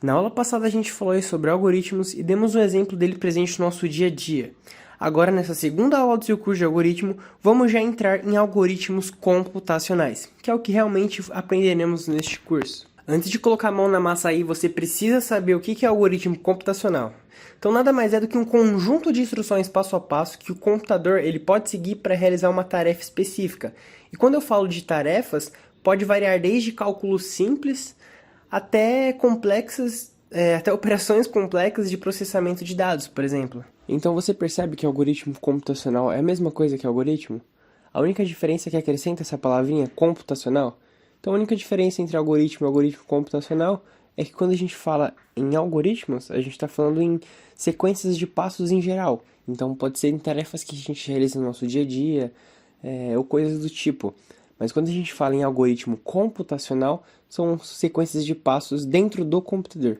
Na aula passada a gente falou aí sobre algoritmos e demos um exemplo dele presente no nosso dia a dia. Agora, nessa segunda aula do seu curso de algoritmo, vamos já entrar em algoritmos computacionais, que é o que realmente aprenderemos neste curso. Antes de colocar a mão na massa aí, você precisa saber o que é algoritmo computacional. Então, nada mais é do que um conjunto de instruções passo a passo que o computador ele pode seguir para realizar uma tarefa específica. E quando eu falo de tarefas, pode variar desde cálculos simples até até operações complexas de processamento de dados, por exemplo. Então você percebe que algoritmo computacional é a mesma coisa que algoritmo? A única diferença é que acrescenta essa palavrinha computacional. Então a única diferença entre algoritmo e algoritmo computacional é que quando a gente fala em algoritmos, a gente está falando em sequências de passos em geral. Então pode ser em tarefas que a gente realiza no nosso dia a dia, ou coisas do tipo. Mas quando a gente fala em algoritmo computacional, são sequências de passos dentro do computador.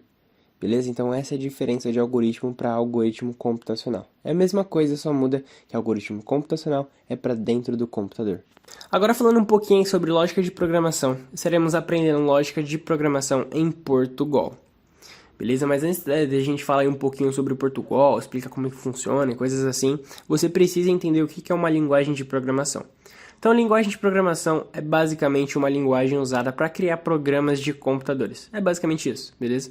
Beleza? Então essa é a diferença de algoritmo para algoritmo computacional. É a mesma coisa, só muda que algoritmo computacional é para dentro do computador. Agora falando um pouquinho sobre lógica de programação, estaremos aprendendo lógica de programação em Portugal. Beleza? Mas antes de a gente falar um pouquinho sobre o Portugal, explicar como é que funciona e coisas assim, você precisa entender o que é uma linguagem de programação. Então, a linguagem de programação é basicamente uma linguagem usada para criar programas de computadores. É basicamente isso, beleza?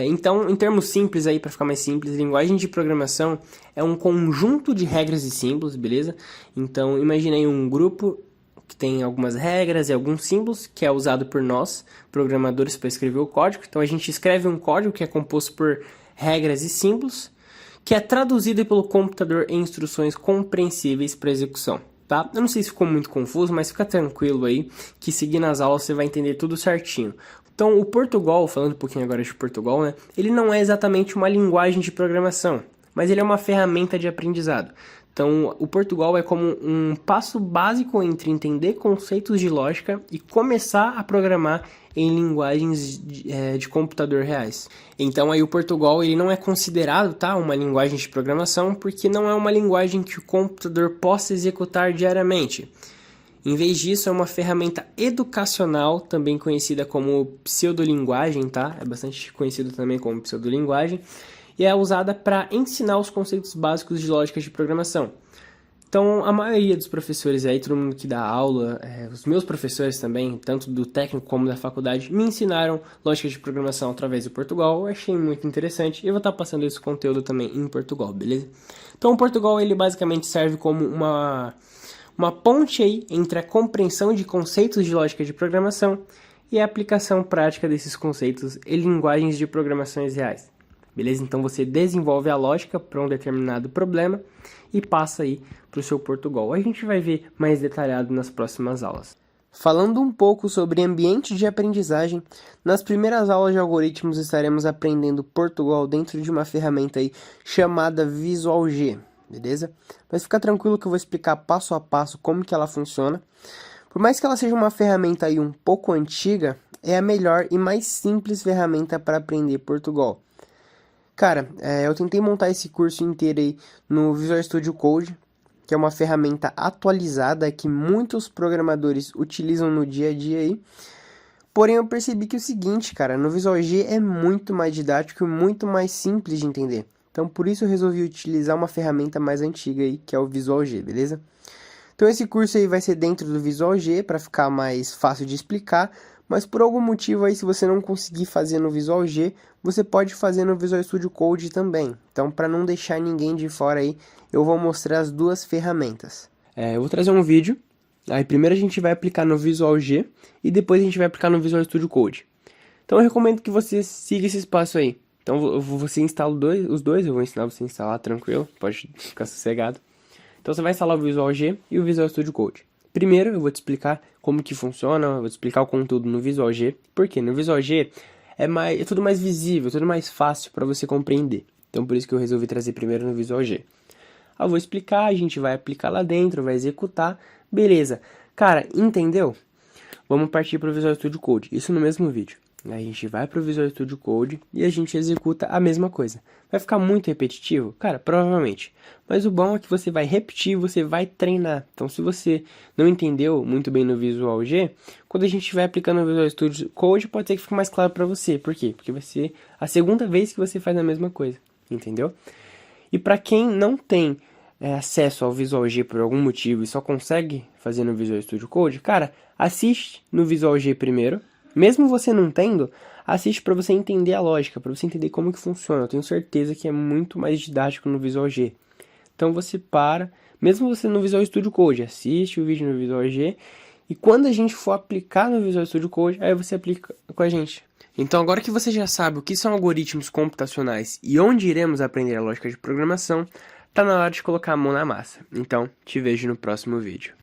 Então, em termos simples aí, para ficar mais simples, linguagem de programação é um conjunto de regras e símbolos, beleza? Então, imagine aí um grupo que tem algumas regras e alguns símbolos, que é usado por nós, programadores, para escrever o código. Então, a gente escreve um código que é composto por regras e símbolos, que é traduzido pelo computador em instruções compreensíveis para execução. Tá? Eu não sei se ficou muito confuso, mas fica tranquilo aí, que seguindo as aulas você vai entender tudo certinho. Então, o Portugal, falando um pouquinho agora de Portugal, né? Ele não é exatamente uma linguagem de programação, mas ele é uma ferramenta de aprendizado. Então, o Portugal é como um passo básico entre entender conceitos de lógica e começar a programar em linguagens de computador reais. Então, aí o Portugal ele não é considerado, tá, uma linguagem de programação porque não é uma linguagem que o computador possa executar diariamente. Em vez disso, é uma ferramenta educacional, também conhecida como pseudolinguagem, tá? É bastante conhecido também como pseudolinguagem. E é usada para ensinar os conceitos básicos de lógica de programação. Então, a maioria dos professores aí, todo mundo que dá aula, os meus professores também, tanto do técnico como da faculdade, me ensinaram lógica de programação através do Portugal. Eu achei muito interessante e eu vou estar passando esse conteúdo também em Portugal, beleza? Então, o Portugal, ele basicamente serve como uma ponte aí entre a compreensão de conceitos de lógica de programação e a aplicação prática desses conceitos em linguagens de programações reais. Beleza? Então você desenvolve a lógica para um determinado problema e passa aí para o seu Portugal. A gente vai ver mais detalhado nas próximas aulas. Falando um pouco sobre ambiente de aprendizagem, nas primeiras aulas de algoritmos estaremos aprendendo Portugal dentro de uma ferramenta aí chamada Visual G. Beleza? Mas fica tranquilo que eu vou explicar passo a passo como que ela funciona. Por mais que ela seja uma ferramenta aí um pouco antiga, é a melhor e mais simples ferramenta para aprender Portugal. Cara, eu tentei montar esse curso inteiro aí no Visual Studio Code, que é uma ferramenta atualizada que muitos programadores utilizam no dia a dia aí. Porém, eu percebi que é o seguinte, cara, no Visual G é muito mais didático e muito mais simples de entender. Então, por isso eu resolvi utilizar uma ferramenta mais antiga aí, que é o Visual G, beleza? Então, esse curso aí vai ser dentro do Visual G, para ficar mais fácil de explicar, mas por algum motivo aí, se você não conseguir fazer no Visual G, você pode fazer no Visual Studio Code também. Então, para não deixar ninguém de fora aí, eu vou mostrar as duas ferramentas. Eu vou trazer um vídeo, aí primeiro a gente vai aplicar no Visual G, e depois a gente vai aplicar no Visual Studio Code. Então, eu recomendo que você siga esse passo aí. Então, você instala os dois, eu vou ensinar você a instalar, tranquilo, pode ficar sossegado. Então, você vai instalar o Visual G e o Visual Studio Code. Primeiro, eu vou te explicar como que funciona, eu vou te explicar o conteúdo no Visual G. Por quê? No Visual G é tudo mais visível, tudo mais fácil para você compreender. Então, por isso que eu resolvi trazer primeiro no Visual G. Eu vou explicar, a gente vai aplicar lá dentro, vai executar, beleza. Cara, entendeu? Vamos partir para o Visual Studio Code, isso no mesmo vídeo. A gente vai para o Visual Studio Code e a gente executa a mesma coisa. Vai ficar muito repetitivo? Cara, provavelmente. Mas o bom é que você vai repetir, você vai treinar. Então, se você não entendeu muito bem no Visual G, quando a gente estiver aplicando o Visual Studio Code, pode ser que fique mais claro para você. Por quê? Porque vai ser a segunda vez que você faz a mesma coisa. Entendeu? E para quem não tem acesso ao Visual G por algum motivo e só consegue fazer no Visual Studio Code, cara, assiste no Visual G primeiro. Mesmo você não tendo, assiste para você entender a lógica, para você entender como que funciona. Eu tenho certeza que é muito mais didático no Visual G. Então você para, mesmo você no Visual Studio Code, assiste o vídeo no Visual G e quando a gente for aplicar no Visual Studio Code, aí você aplica com a gente. Então agora que você já sabe o que são algoritmos computacionais e onde iremos aprender a lógica de programação, tá na hora de colocar a mão na massa. Então, te vejo no próximo vídeo.